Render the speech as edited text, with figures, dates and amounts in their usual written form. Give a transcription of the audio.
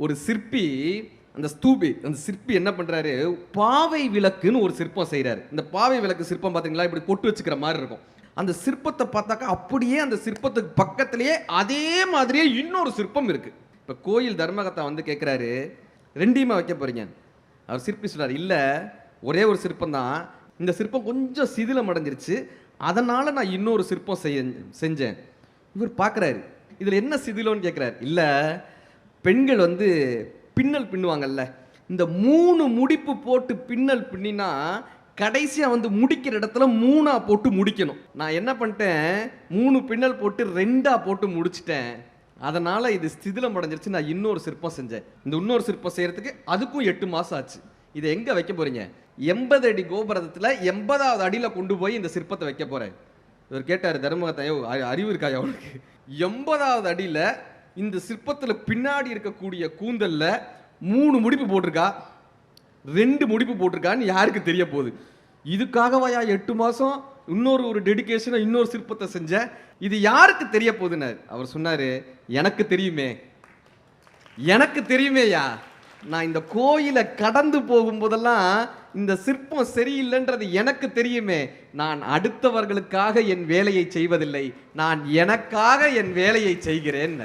ஒரு சிற்பி அந்த சிற்பி என்ன பண்றாரு, பாவை விளக்குன்னு ஒரு சிற்பம் செய்யறாரு. இந்த பாவை விளக்கு சிற்பம் பாத்தீங்களா, இப்படி பொட்டு வச்சுக்கிற மாதிரி இருக்கும். அந்த சிற்பத்தை பார்த்தாக்கா அப்படியே அந்த சிற்பத்துக்கு பக்கத்திலேயே அதே மாதிரியே இன்னொரு சிற்பம் இருக்கு. இப்ப கோயில் தர்மகர்த்தா வந்து கேட்கிறாரு, ரெண்டையுமே வைக்க போறீங்க? அவர் சிற்பி சொல்றாரு, இல்ல ஒரே ஒரு சிற்பம் தான், இந்த சிற்பம் கொஞ்சம் சிதிலம் அடைஞ்சிருச்சு, அதனால நான் இன்னொரு சிற்பம் செஞ்சேன். இவர் பார்க்குறாரு, இதில் என்ன சிதிலம்னு கேட்குறாரு. இல்லை, பெண்கள் வந்து பின்னல் பின்னுவாங்கல்ல, இந்த 3 முடிப்பு போட்டு பின்னல் பின்னினா கடைசியாக வந்து முடிக்கிற இடத்துல 3ஆ போட்டு முடிக்கணும். நான் என்ன பண்ணிட்டேன், 3 பின்னல் போட்டு 2ஆ போட்டு முடிச்சிட்டேன். அதனால் இது சிதிலம் அடைஞ்சிருச்சு, நான் இன்னொரு சிற்பம் செஞ்சேன். இந்த இன்னொரு சிற்பம் செய்கிறதுக்கு அதுக்கும் 8 மாதம் ஆச்சு. இதை எங்கே வைக்க போகிறீங்க? 80 அடி கோபுரத்தில் 80வது அடியில் கொண்டு போய் இந்த சிற்பத்தை வைக்க போகிறேன். இவர் கேட்டார் தர்மகர்த்தாயோ, அறிவு இருக்காயா அவனுக்கு? 80வது அடியில் இந்த சிற்பத்தில் பின்னாடி இருக்கக்கூடிய கூந்தல்ல 3 முடிப்பு போட்டிருக்கா, 2 முடிப்பு போட்டிருக்கான்னு யாருக்கு தெரிய போகுது? இதுக்காகவாயா 8 மாதம் இன்னொரு டெடிகேஷனை இன்னொரு சிற்பத்தை செஞ்ச? இது யாருக்கு தெரிய போகுதுன்னு அவர் சொன்னாரு, எனக்கு தெரியுமே, எனக்கு தெரியுமேயா. நான் இந்த கோயிலை கடந்து போகும்போதெல்லாம் இந்த சிற்பம் சரியில்லைன்றது எனக்கு தெரியுமே. நான் அடுத்தவர்களுக்காக என் வேலையை செய்வதில்லை, நான் எனக்காக என் வேலையை செய்கிறேன்.